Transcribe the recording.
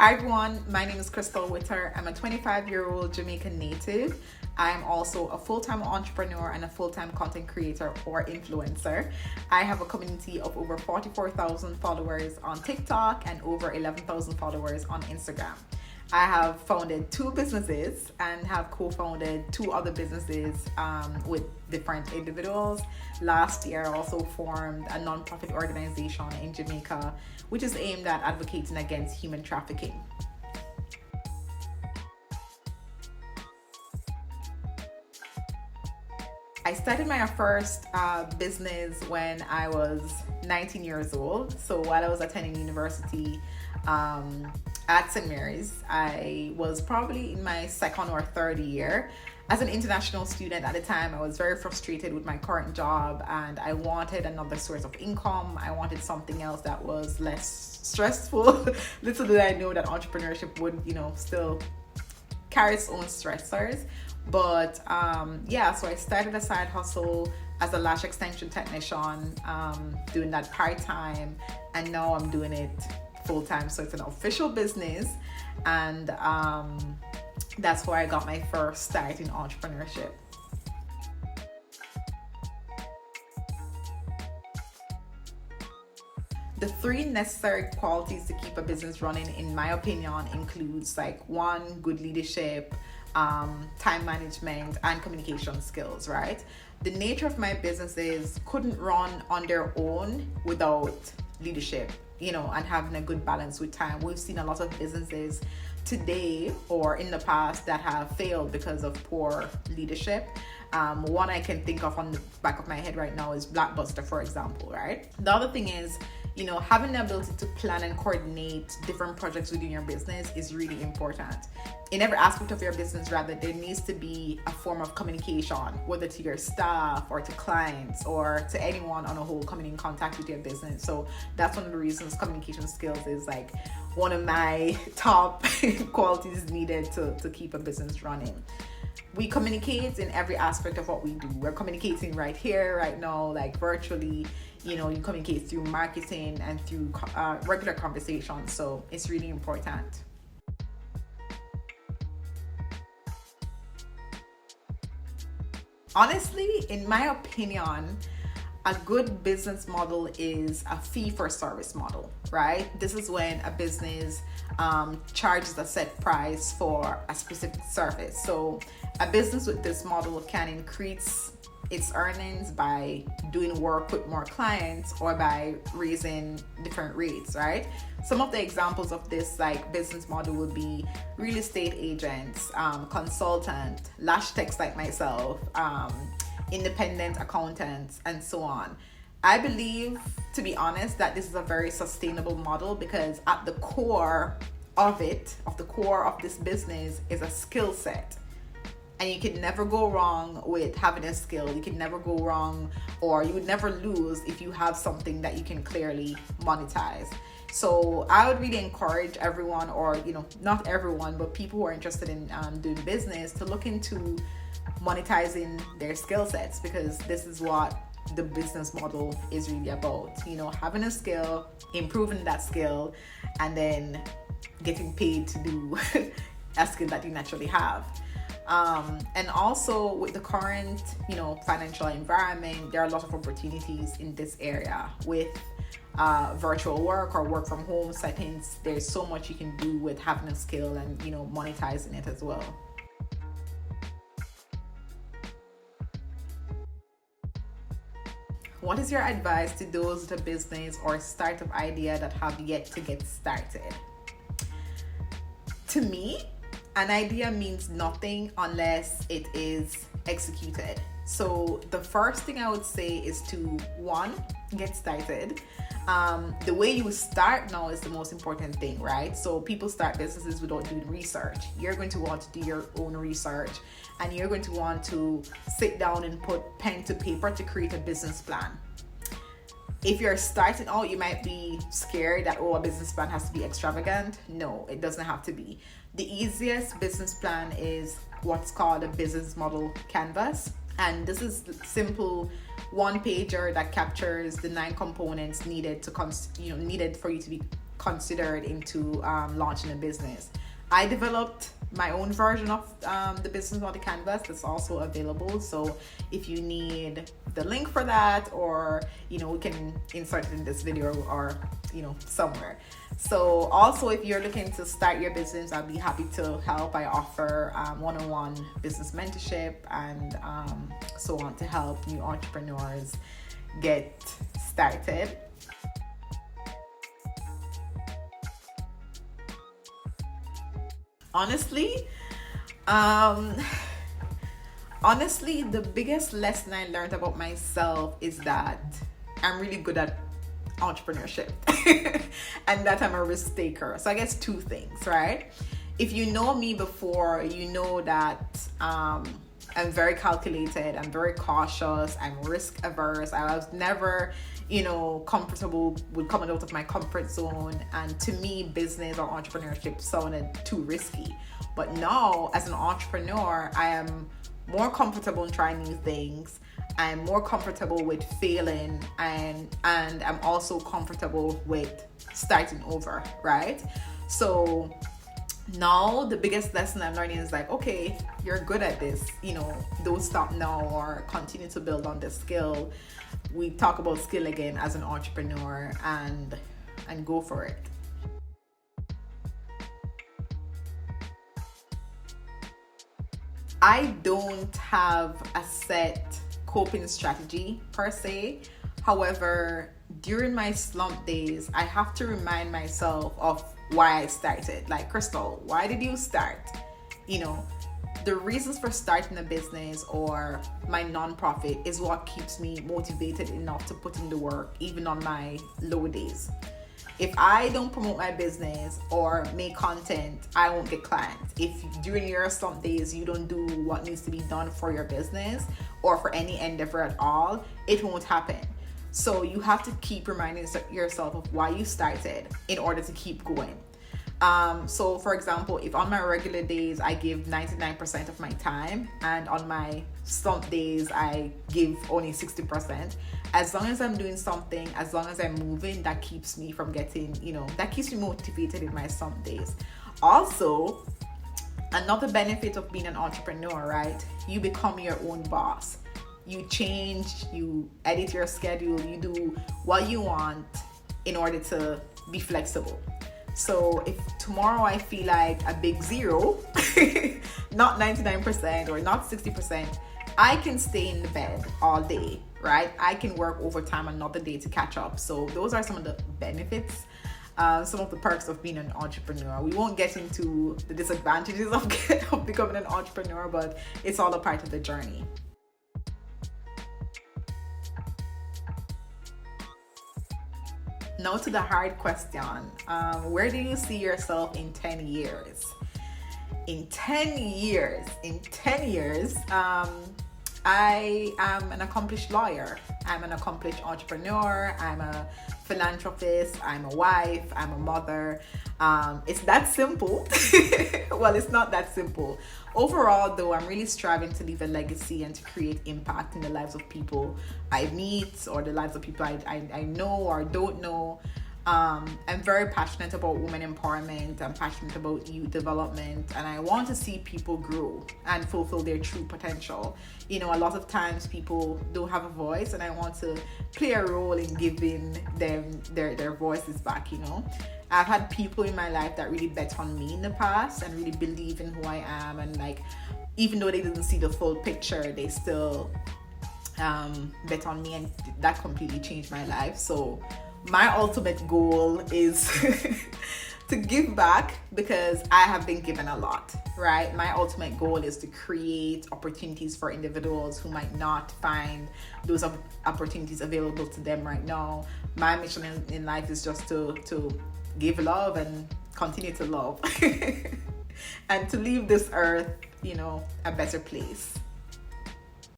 Hi everyone, my name is Witter. I'm a 25-year-old Jamaican native. I'm also a full-time entrepreneur and a full-time content creator or influencer. I have a community of over 44,000 followers on TikTok and over 11,000 followers on Instagram. I have founded 2 businesses and have co-founded 2 other businesses with different individuals. Last year, I also formed a non-profit organization in Jamaica, which is aimed at advocating against human trafficking. I started my first business when I was 19 years old. So while I was attending university at St. Mary's, I was probably in my second or third year. As an international student at the time, I was very frustrated with my current job and I wanted another source of income. I wanted something else that was less stressful. Little did I know that entrepreneurship would, still carry its own stressors. But so I started a side hustle as a lash extension technician, doing that part-time, and now I'm doing it full-time. So it's an official business, and that's where I got my first start in entrepreneurship. The 3 necessary qualities to keep a business running, in my opinion, includes 1, good leadership, time management, and communication skills, right? The nature of my businesses couldn't run on their own without leadership, and having a good balance with time. We've seen a lot of businesses today or in the past that have failed because of poor leadership. One I can think of on the back of my head right now is Blockbuster, for example, right? The other thing is, having the ability to plan and coordinate different projects within your business is really important. In every aspect of your business, rather, there needs to be a form of communication, whether to your staff or to clients or to anyone on a whole coming in contact with your business. So that's one of the reasons communication skills is one of my top qualities needed to keep a business running. We communicate in every aspect of what we do. We're communicating right here, right now, virtually. You communicate through marketing and through regular conversations. So it's really important. Honestly, in my opinion, a good business model is a fee-for-service model, right? This is when a business charges a set price for a specific service. So a business with this model can increase its earnings by doing work with more clients or by raising different rates, right? Some of the examples of this business model would be real estate agents, consultant, lash techs like myself, independent accountants, and so on. I believe, to be honest, that this is a very sustainable model because at the core of this business is a skill set. And you can never go wrong with having a skill. You can never go wrong, or you would never lose if you have something that you can clearly monetize. So I would really encourage everyone, or not everyone, but people who are interested in doing business to look into monetizing their skill sets, because this is what the business model is really about. Having a skill, improving that skill, and then getting paid to do a skill that you naturally have. And also with the current, financial environment, there are a lot of opportunities in this area with virtual work or work from home settings. There's so much you can do with having a skill and, monetizing it as well. What is your advice to those with a business or startup idea that have yet to get started? To me, an idea means nothing unless it is executed. So the first thing I would say is to, 1, get started. The way you start now is the most important thing, right? So people start businesses without doing research. You're going to want to do your own research, and you're going to want to sit down and put pen to paper to create a business plan. If you're starting out, you might be scared that, a business plan has to be extravagant. No, it doesn't have to be. The easiest business plan is what's called a business model canvas. And this is the simple one pager that captures the 9 components needed to needed for you to be considered into launching a business. I developed my own version of the business model canvas that's also available. So if you need the link for that, or we can insert it in this video or somewhere. So also, if you're looking to start your business, I'll be happy to help. I offer one-on-one business mentorship and so on to help new entrepreneurs get started. Honestly, the biggest lesson I learned about myself is that I'm really good at entrepreneurship and that I'm a risk taker. So I guess two things, right? If you know me before, you know that I'm very calculated, I'm very cautious, I'm risk averse. I was never comfortable with coming out of my comfort zone, and to me business or entrepreneurship sounded too risky. But now as an entrepreneur, I am more comfortable in trying new things. I'm more comfortable with failing, and I'm also comfortable with starting over, right? So now the biggest lesson I'm learning is like, okay, you're good at this, don't stop now or continue to build on this skill. We talk about skill again as an entrepreneur, and go for it. I don't have a set coping strategy per se. However, during my slump days, I have to remind myself of why I started. Like, Crystal, why did you start? The reasons for starting a business or my nonprofit is what keeps me motivated enough to put in the work, even on my low days. If I don't promote my business or make content, I won't get clients. If during your slump days you don't do what needs to be done for your business or for any endeavor at all, it won't happen. So you have to keep reminding yourself of why you started in order to keep going. So for example, if on my regular days I give 99% of my time, and on my slump days I give only 60%, as long as I'm doing something, as long as I'm moving, that keeps me from getting, that keeps me motivated in my slump days. Also, another benefit of being an entrepreneur, right? You become your own boss. You change, you edit your schedule, you do what you want in order to be flexible. So if tomorrow I feel like a big zero, not 99% or not 60%, I can stay in the bed all day, right? I can work overtime another day to catch up. So those are some of the benefits, some of the perks of being an entrepreneur. We won't get into the disadvantages of becoming an entrepreneur, but it's all a part of the journey. Now to the hard question. Where do you see yourself in 10 years? In 10 years, I am an accomplished lawyer. I'm an accomplished entrepreneur. I'm a philanthropist. I'm a wife. I'm a mother. It's that simple. Well, it's not that simple. Overall, though, I'm really striving to leave a legacy and to create impact in the lives of people I meet or the lives of people I know or don't know. I'm very passionate about women empowerment. I'm passionate about youth development, and I want to see people grow and fulfill their true potential. A lot of times people don't have a voice, and I want to play a role in giving them their voices back. I've had people in my life that really bet on me in the past and really believe in who I am, and even though they didn't see the full picture, they still bet on me, and that completely changed my life. So my ultimate goal is to give back, because I have been given a lot, right? My ultimate goal is to create opportunities for individuals who might not find those opportunities available to them right now. My mission in life is just to give love and continue to love and to leave this earth, a better place.